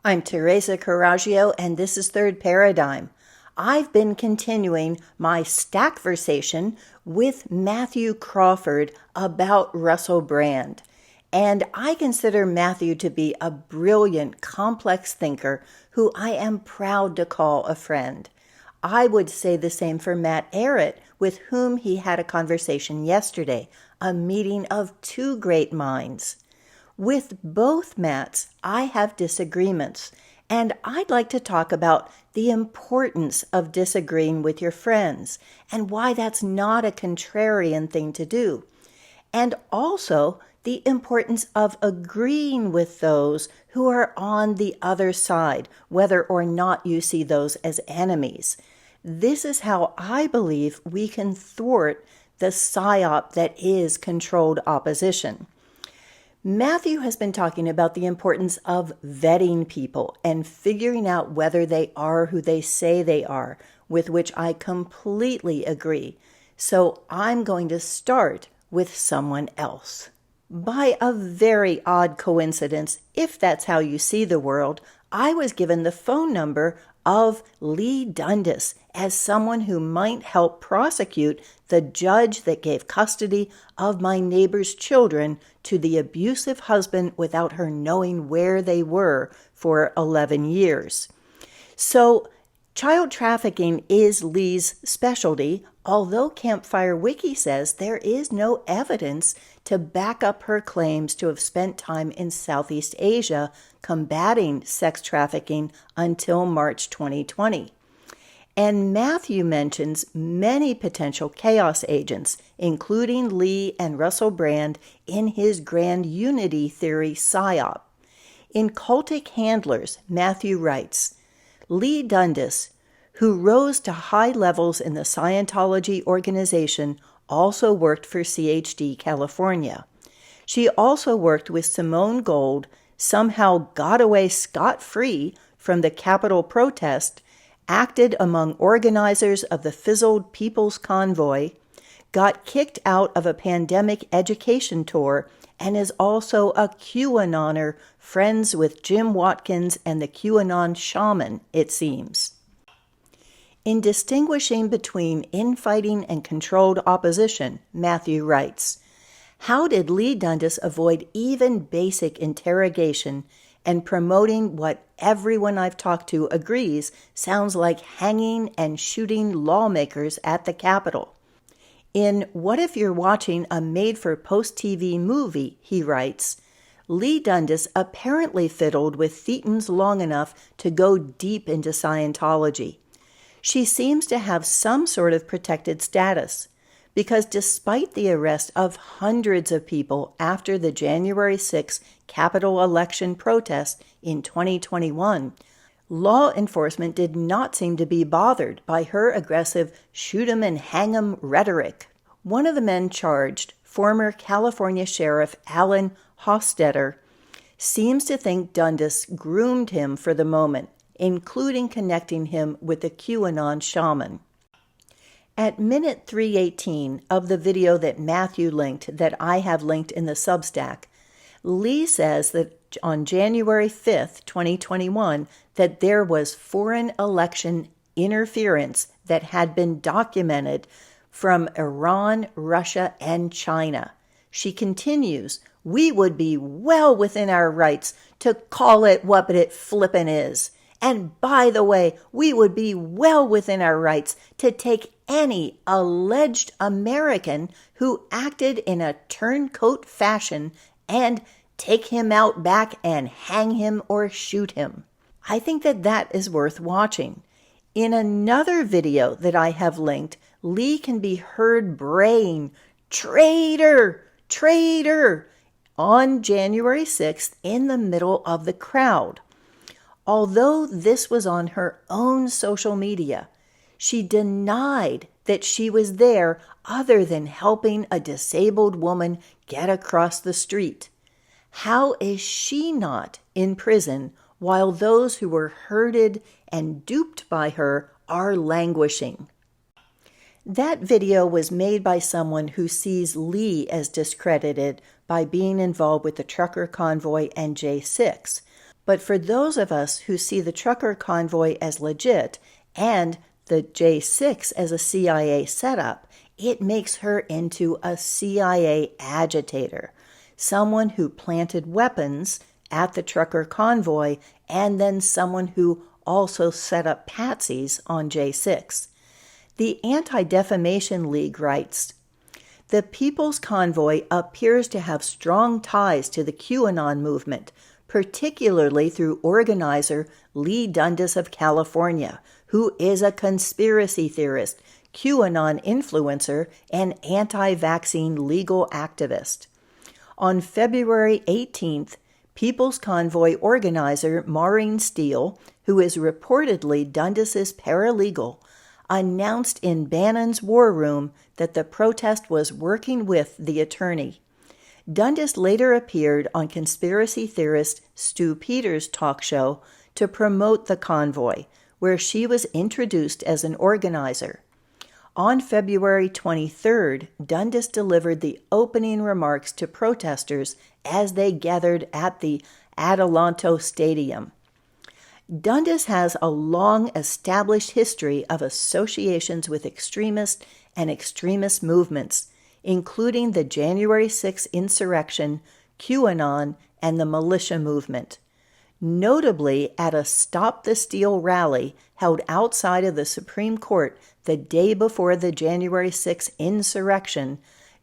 I'm Teresa Carraggio, and this is Third Paradigm. I've been continuing my stackversation with Mathew Crawford about Russell Brand. And I consider Mathew to be a brilliant, complex thinker who I am proud to call a friend. I would say the same for Matt Ehret, with whom he had a conversation yesterday, a meeting of two great minds. With both Matts, I have disagreements, and I'd like to talk about the importance of disagreeing with your friends and why that's not a contrarian thing to do, and also the importance of agreeing with those who are on the other side, whether or not you see those as enemies. This is how I believe we can thwart the psyop that is controlled opposition. Mathew has been talking about the importance of vetting people and figuring out whether they are who they say they are, with which I completely agree. So I'm going to start with someone else. By a very odd coincidence, if that's how you see the world, I was given the phone number of Leigh Dundas as someone who might help prosecute the judge that gave custody of my neighbor's children to the abusive husband without her knowing where they were for 11 years. So, child trafficking is Leigh's specialty, although Campfire Wiki says there is no evidence to back up her claims to have spent time in Southeast Asia combating sex trafficking until March 2020. And Mathew mentions many potential chaos agents, including Leigh and Russell Brand, in his Grand Unity Theory psyop. In Cultic Handlers, Mathew writes, Leigh Dundas, who rose to high levels in the Scientology organization, also worked for CHD California. She also worked with Simone Gold, somehow got away scot-free from the Capitol protest, acted among organizers of the fizzled People's Convoy, got kicked out of a pandemic education tour, and is also a QAnoner, friends with Jim Watkins and the QAnon shaman, it seems. In distinguishing between infighting and controlled opposition, Mathew writes, how did Leigh Dundas avoid even basic interrogation and promoting what everyone I've talked to agrees sounds like hanging and shooting lawmakers at the Capitol? In What If You're Watching a Made-for-Post-TV Movie, he writes, Leigh Dundas apparently fiddled with thetans long enough to go deep into Scientology. She seems to have some sort of protected status, because despite the arrest of hundreds of people after the January 6 Capitol election protest in 2021, law enforcement did not seem to be bothered by her aggressive shoot 'em and hang 'em rhetoric. One of the men charged, former California Sheriff Alan Hostetter, seems to think Dundas groomed him for the moment, including connecting him with the QAnon shaman. At minute 318 of the video that Mathew linked, that I have linked in the Substack, Leigh says that on January 5th, 2021, that there was foreign election interference that had been documented from Iran, Russia, and China. She continues, we would be well within our rights to call it what it flippin' is. And by the way, we would be well within our rights to take any alleged American who acted in a turncoat fashion and take him out back and hang him or shoot him. I think that is worth watching. In another video that I have linked, Leigh can be heard braying, "Traitor! Traitor!" on January 6th in the middle of the crowd. Although this was on her own social media, she denied that she was there other than helping a disabled woman get across the street. How is she not in prison while those who were herded and duped by her are languishing? That video was made by someone who sees Leigh as discredited by being involved with the Trucker Convoy and J6. But for those of us who see the Trucker Convoy as legit and the J6 as a CIA setup, it makes her into a CIA agitator, someone who planted weapons at the Trucker Convoy and then someone who also set up patsies on J6. The Anti-Defamation League writes, "The People's Convoy appears to have strong ties to the QAnon movement, particularly through organizer Leigh Dundas of California, who is a conspiracy theorist, QAnon influencer, and anti-vaccine legal activist." On February 18th, People's Convoy organizer Maureen Steele, who is reportedly Dundas's paralegal, announced in Bannon's war room that the protest was working with the attorney. Dundas later appeared on conspiracy theorist Stu Peters' talk show to promote the convoy, where she was introduced as an organizer. On February 23rd, Dundas delivered the opening remarks to protesters as they gathered at the Adelanto Stadium. Dundas has a long-established history of associations with extremist and extremist movements, including the January 6 insurrection, QAnon, and the militia movement. Notably, at a Stop the Steal rally held outside of the Supreme Court the day before the January 6 insurrection,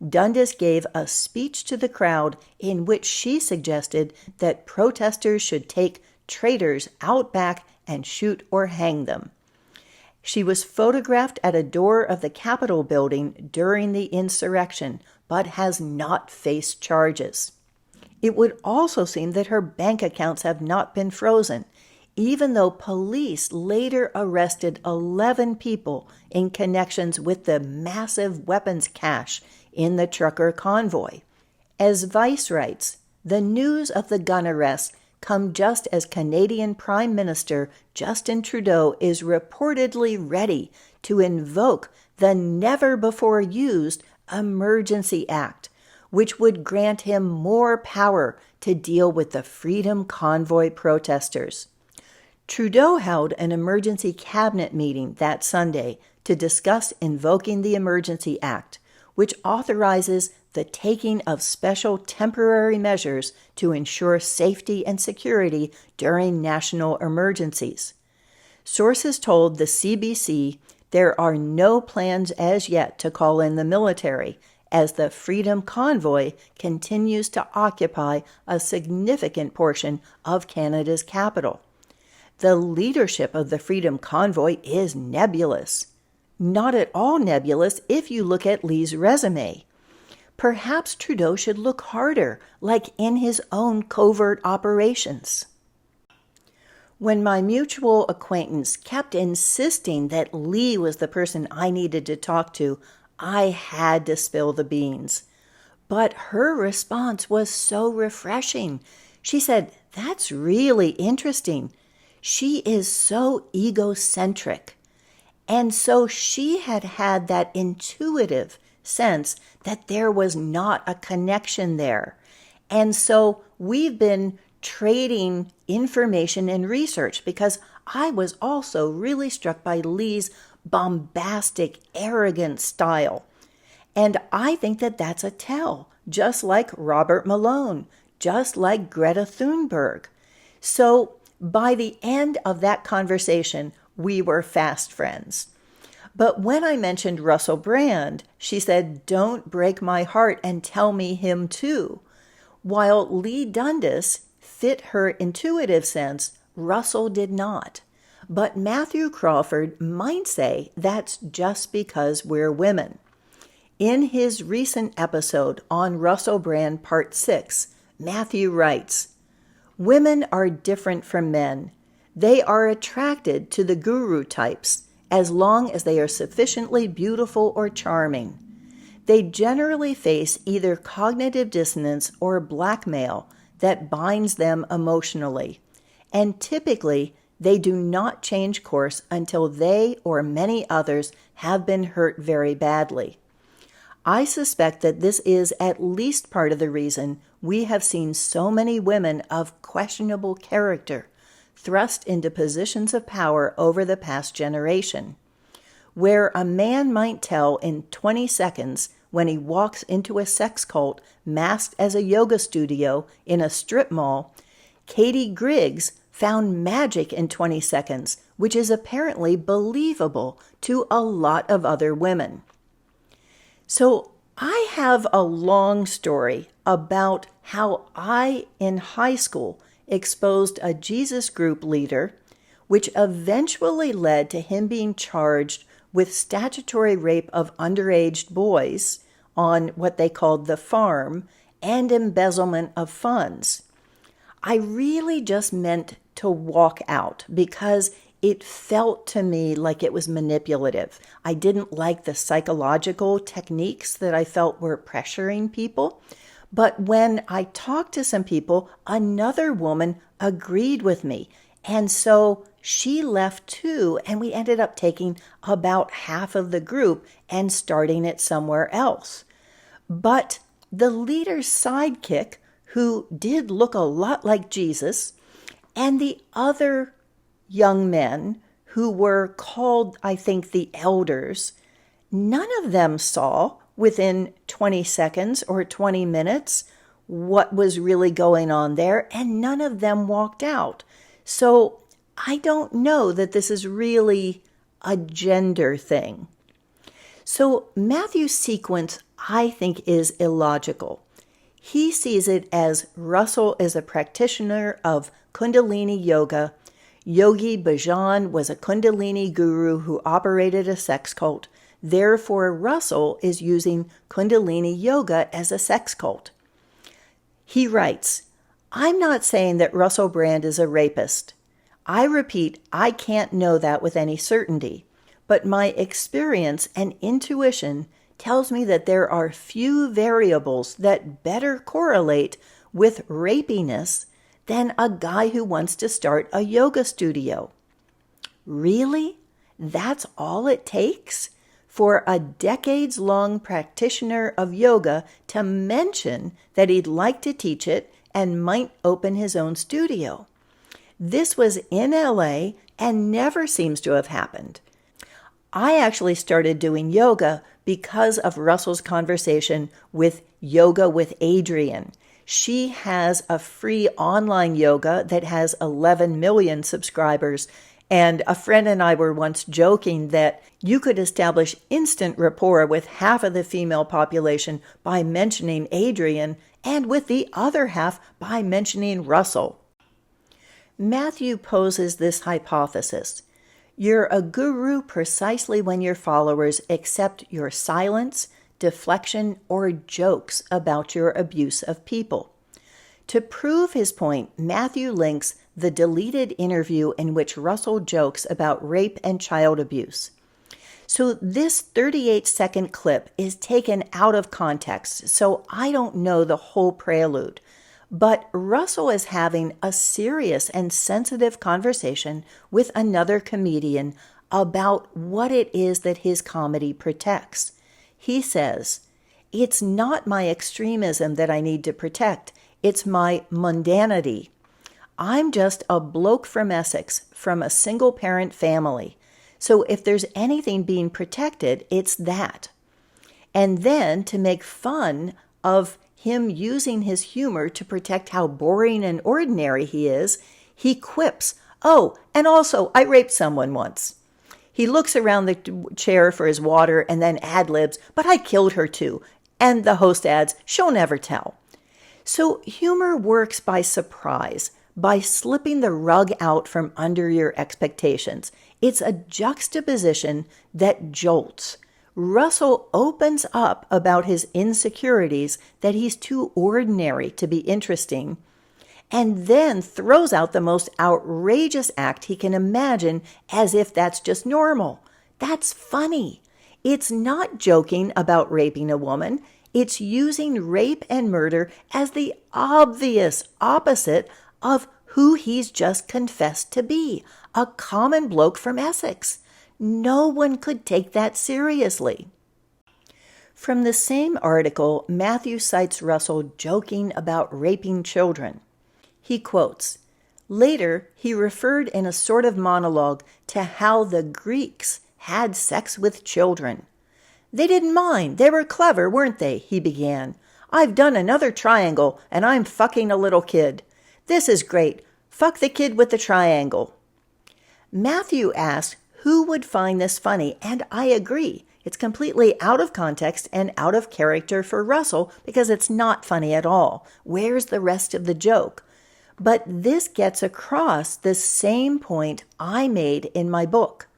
Dundas gave a speech to the crowd in which she suggested that protesters should take traitors out back and shoot or hang them. She was photographed at a door of the Capitol building during the insurrection, but has not faced charges. It would also seem that her bank accounts have not been frozen, even though police later arrested 11 people in connections with the massive weapons cache in the Trucker Convoy. As Vice writes, the news of the gun arrests come just as Canadian Prime Minister Justin Trudeau is reportedly ready to invoke the never-before-used Emergency Act, which would grant him more power to deal with the Freedom Convoy protesters. Trudeau held an emergency cabinet meeting that Sunday to discuss invoking the Emergency Act, which authorizes the taking of special temporary measures to ensure safety and security during national emergencies. Sources told the CBC there are no plans as yet to call in the military, as the Freedom Convoy continues to occupy a significant portion of Canada's capital. The leadership of the Freedom Convoy is nebulous. Not at all nebulous if you look at Leigh's resume. Perhaps Trudeau should look harder, like in his own covert operations. When my mutual acquaintance kept insisting that Leigh was the person I needed to talk to, I had to spill the beans. But her response was so refreshing. She said, "That's really interesting. She is so egocentric." And so she had had that intuitive sense that there was not a connection there. And so we've been trading information and research because I was also really struck by Leigh's bombastic, arrogant style. And I think that that's a tell, just like Robert Malone, just like Greta Thunberg. So by the end of that conversation, we were fast friends. But when I mentioned Russell Brand, she said, "Don't break my heart and tell me him too." While Leigh Dundas fit her intuitive sense, Russell did not. But Mathew Crawford might say that's just because we're women. In his recent episode on Russell Brand Part 6, Mathew writes, "Women are different from men. They are attracted to the guru types as long as they are sufficiently beautiful or charming. They generally face either cognitive dissonance or blackmail that binds them emotionally, and typically they do not change course until they or many others have been hurt very badly. I suspect that this is at least part of the reason we have seen so many women of questionable character thrust into positions of power over the past generation. Where a man might tell in 20 seconds when he walks into a sex cult masked as a yoga studio in a strip mall, Katie Griggs found magic in 20 seconds, which is apparently believable to a lot of other women. So I have a long story about how I, in high school, exposed a Jesus group leader, which eventually led to him being charged with statutory rape of underage boys on what they called the farm and embezzlement of funds. I really just meant to walk out because it felt to me like it was manipulative. I didn't like the psychological techniques that I felt were pressuring people. But when I talked to some people, another woman agreed with me. And so she left too, and we ended up taking about half of the group and starting it somewhere else. But the leader's sidekick, who did look a lot like Jesus, and the other young men who were called, I think, the elders, none of them saw within 20 seconds or 20 minutes what was really going on there, and none of them walked out. So I don't know that this is really a gender thing. So Matthew's sequence, I think, is illogical. He sees it as Russell is a practitioner of Kundalini yoga. Yogi Bhajan was a Kundalini guru who operated a sex cult. Therefore, Russell is using Kundalini yoga as a sex cult. He writes, I'm not saying that Russell Brand is a rapist. I repeat, I can't know that with any certainty, but my experience and intuition tells me that there are few variables that better correlate with rapiness than a guy who wants to start a yoga studio. Really? That's all it takes for a decades-long practitioner of yoga to mention that he'd like to teach it and might open his own studio. This was in LA and never seems to have happened. I actually started doing yoga because of Russell's conversation with Yoga with Adriene. She has a free online yoga that has 11 million subscribers. And a friend and I were once joking that you could establish instant rapport with half of the female population by mentioning Adriene and with the other half by mentioning Russell. Matthew poses this hypothesis. You're a guru precisely when your followers accept your silence, deflection, or jokes about your abuse of people. To prove his point, Matthew links the deleted interview in which Russell jokes about rape and child abuse. So this 38-second clip is taken out of context, so I don't know the whole prelude. But Russell is having a serious and sensitive conversation with another comedian about what it is that his comedy protects. He says, "It's not my extremism that I need to protect, it's my mundanity. I'm just a bloke from Essex, from a single-parent family. So if there's anything being protected, it's that." And then to make fun of him using his humor to protect how boring and ordinary he is, he quips, "Oh, and also, I raped someone once." He looks around the chair for his water and then ad-libs, "But I killed her too." And the host adds, "She'll never tell." So humor works by surprise, by slipping the rug out from under your expectations. It's a juxtaposition that jolts. Russell opens up about his insecurities, that he's too ordinary to be interesting, and then throws out the most outrageous act he can imagine as if that's just normal. That's funny. It's not joking about raping a woman. It's using rape and murder as the obvious opposite of who he's just confessed to be, a common bloke from Essex. No one could take that seriously. From the same article, Mathew cites Russell joking about raping children. He quotes, "Later, he referred in a sort of monologue to how the Greeks had sex with children. They didn't mind. They were clever, weren't they?" he began. "I've done another triangle, and I'm fucking a little kid. This is great. Fuck the kid with the triangle." Mathew asked who would find this funny, and I agree. It's completely out of context and out of character for Russell because it's not funny at all. Where's the rest of the joke? But this gets across the same point I made in my book,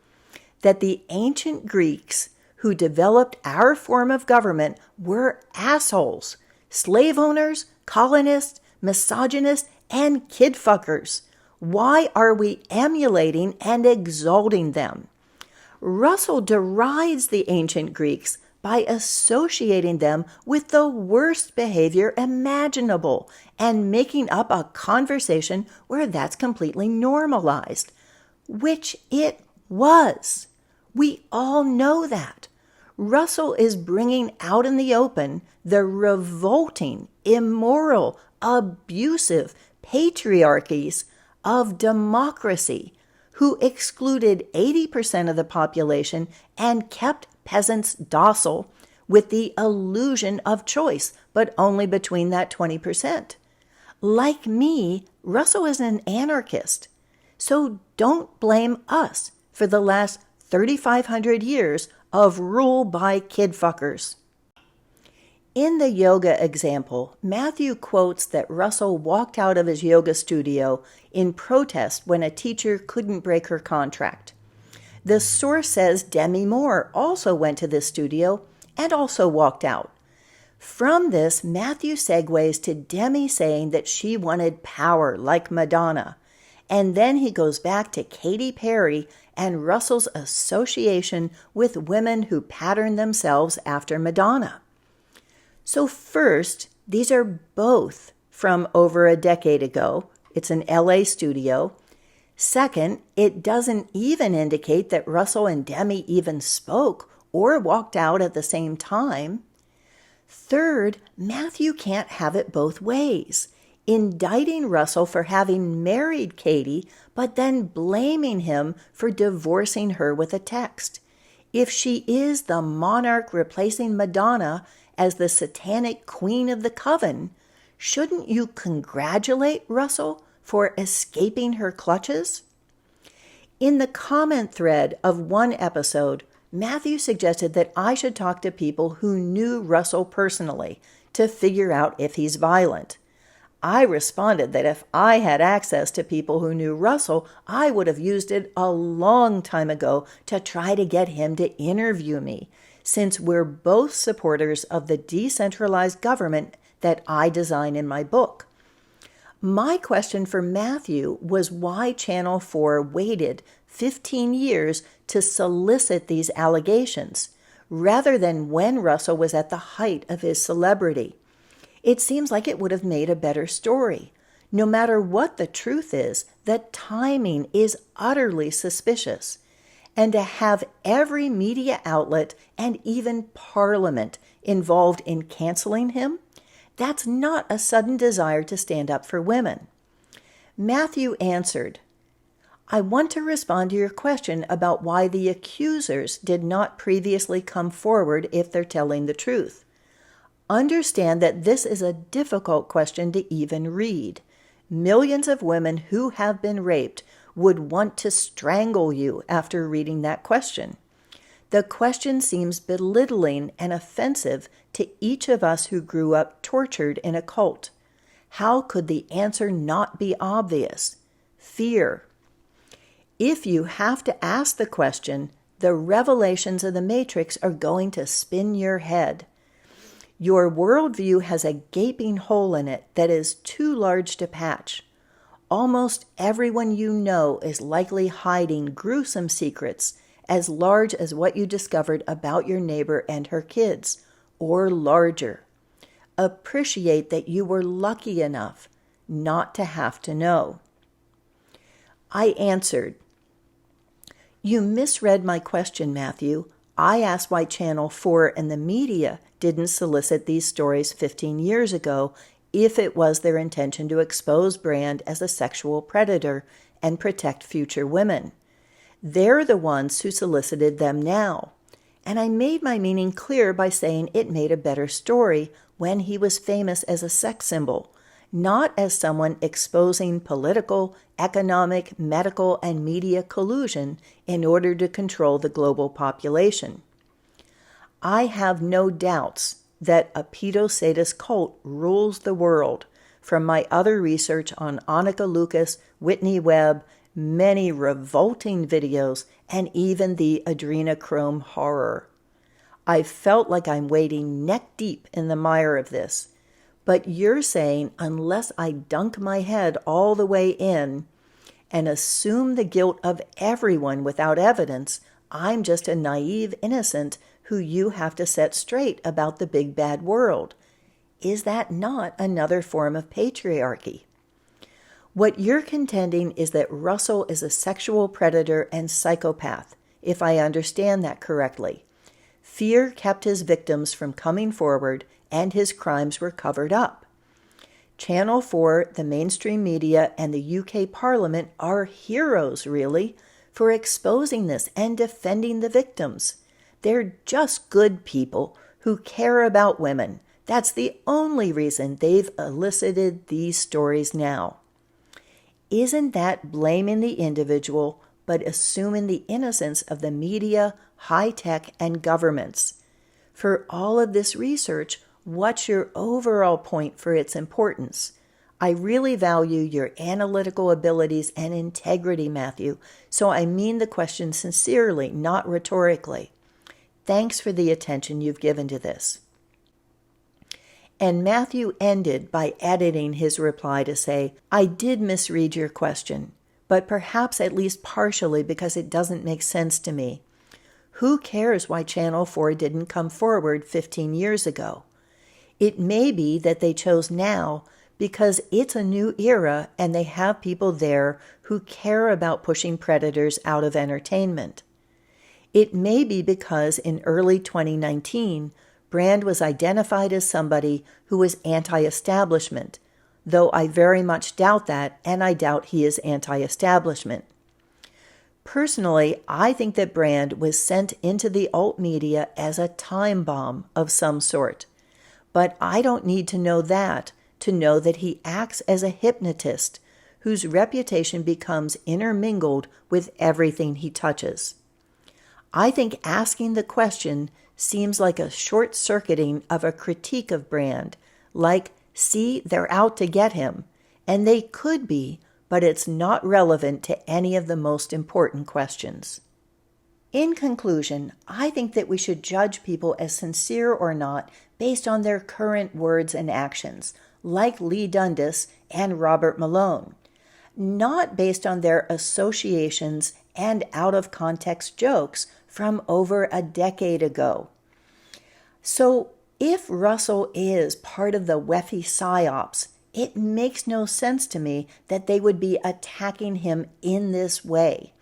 that the ancient Greeks who developed our form of government were assholes, slave owners, colonists, misogynists, and kid fuckers. Why are we emulating and exalting them? Russell derides the ancient Greeks by associating them with the worst behavior imaginable and making up a conversation where that's completely normalized, which it was. We all know that. Russell is bringing out in the open the revolting, immoral, abusive patriarchies of democracy, who excluded 80% of the population and kept peasants docile with the illusion of choice, but only between that 20%. Like me, Russell is an anarchist. So don't blame us for the last 3,500 years of rule by kid fuckers. In the yoga example, Mathew quotes that Russell walked out of his yoga studio in protest when a teacher couldn't break her contract. The source says Demi Moore also went to this studio and also walked out. From this, Mathew segues to Demi saying that she wanted power like Madonna. And then he goes back to Katy Perry and Russell's association with women who pattern themselves after Madonna. So first, these are both from over a decade ago. It's an LA studio. Second, it doesn't even indicate that Russell and Demi even spoke or walked out at the same time. Third, Mathew can't have it both ways, indicting Russell for having married Katy, but then blaming him for divorcing her with a text. If she is the monarch replacing Madonna as the satanic queen of the coven, shouldn't you congratulate Russell for escaping her clutches? In the comment thread of one episode, Mathew suggested that I should talk to people who knew Russell personally to figure out if he's violent. I responded that if I had access to people who knew Russell, I would have used it a long time ago to try to get him to interview me, since we're both supporters of the decentralized government that I design in my book. My question for Mathew was why Channel 4 waited 15 years to solicit these allegations, rather than when Russell was at the height of his celebrity. It seems like it would have made a better story. No matter what the truth is, the timing is utterly suspicious. And to have every media outlet and even Parliament involved in canceling him, that's not a sudden desire to stand up for women. Mathew answered, "I want to respond to your question about why the accusers did not previously come forward if they're telling the truth. Understand that this is a difficult question to even read. Millions of women who have been raped would want to strangle you after reading that question. The question seems belittling and offensive to each of us who grew up tortured in a cult. How could the answer not be obvious? Fear. If you have to ask the question, the revelations of the Matrix are going to spin your head. Your worldview has a gaping hole in it that is too large to patch. Almost everyone you know is likely hiding gruesome secrets as large as what you discovered about your neighbor and her kids, or larger. Appreciate that you were lucky enough not to have to know." I answered, "You misread my question, Mathew. I asked why Channel 4 and the media didn't solicit these stories 15 years ago if it was their intention to expose Brand as a sexual predator and protect future women. They're the ones who solicited them now. And I made my meaning clear by saying it made a better story when he was famous as a sex symbol, not as someone exposing political, economic, medical, and media collusion in order to control the global population. I have no doubts that a pedosadist cult rules the world, from my other research on Annika Lucas, Whitney Webb, many revolting videos, and even the adrenochrome horror. I felt like I'm wading neck deep in the mire of this. But you're saying unless I dunk my head all the way in and assume the guilt of everyone without evidence, I'm just a naive innocent who you have to set straight about the big bad world. Is that not another form of patriarchy? What you're contending is that Russell is a sexual predator and psychopath, if I understand that correctly. Fear kept his victims from coming forward, and his crimes were covered up. Channel 4, the mainstream media, and the UK Parliament are heroes, really, for exposing this and defending the victims. They're just good people who care about women. That's the only reason they've elicited these stories now. Isn't that blaming the individual, but assuming the innocence of the media, high tech, and governments? For all of this research, what's your overall point for its importance? I really value your analytical abilities and integrity, Mathew, so I mean the question sincerely, not rhetorically. Thanks for the attention you've given to this. And Mathew ended by editing his reply to say, I did misread your question, but perhaps at least partially because it doesn't make sense to me. Who cares why Channel 4 didn't come forward 15 years ago? It may be that they chose now because it's a new era and they have people there who care about pushing predators out of entertainment. It may be because in early 2019, Brand was identified as somebody who was anti-establishment, though I very much doubt that, and I doubt he is anti-establishment. Personally, I think that Brand was sent into the alt media as a time bomb of some sort. But I don't need to know that to know that he acts as a hypnotist whose reputation becomes intermingled with everything he touches. I think asking the question seems like a short-circuiting of a critique of Brand, like, see, they're out to get him, and they could be, but it's not relevant to any of the most important questions. In conclusion, I think that we should judge people as sincere or not based on their current words and actions, like Leigh Dundas and Robert Malone, not based on their associations and out-of-context jokes from over a decade ago. So if Russell is part of the Weffy psyops, it makes no sense to me that they would be attacking him in this way.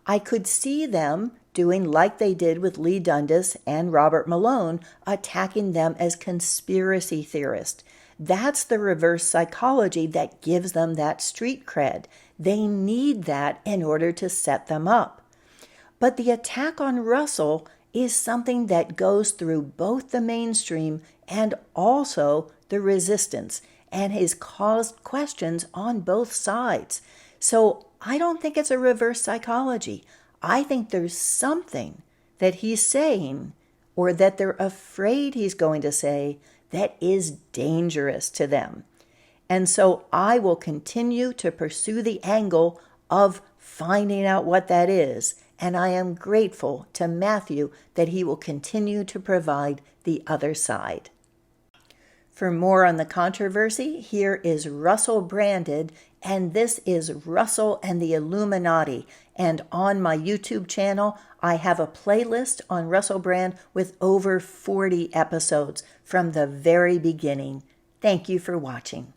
I could see them doing like they did with Leigh Dundas and Robert Malone, attacking them as conspiracy theorists. That's the reverse psychology that gives them that street cred. They need that in order to set them up. But the attack on Russell is something that goes through both the mainstream and also the resistance and has caused questions on both sides. So I don't think it's a reverse psychology. I think there's something that he's saying or that they're afraid he's going to say that is dangerous to them. And so I will continue to pursue the angle of finding out what that is. And I am grateful to Mathew that he will continue to provide the other side. For more on the controversy, here is Russell Branded, and this is Russell and the Illuminati. And on my YouTube channel, I have a playlist on Russell Brand with over 40 episodes from the very beginning. Thank you for watching.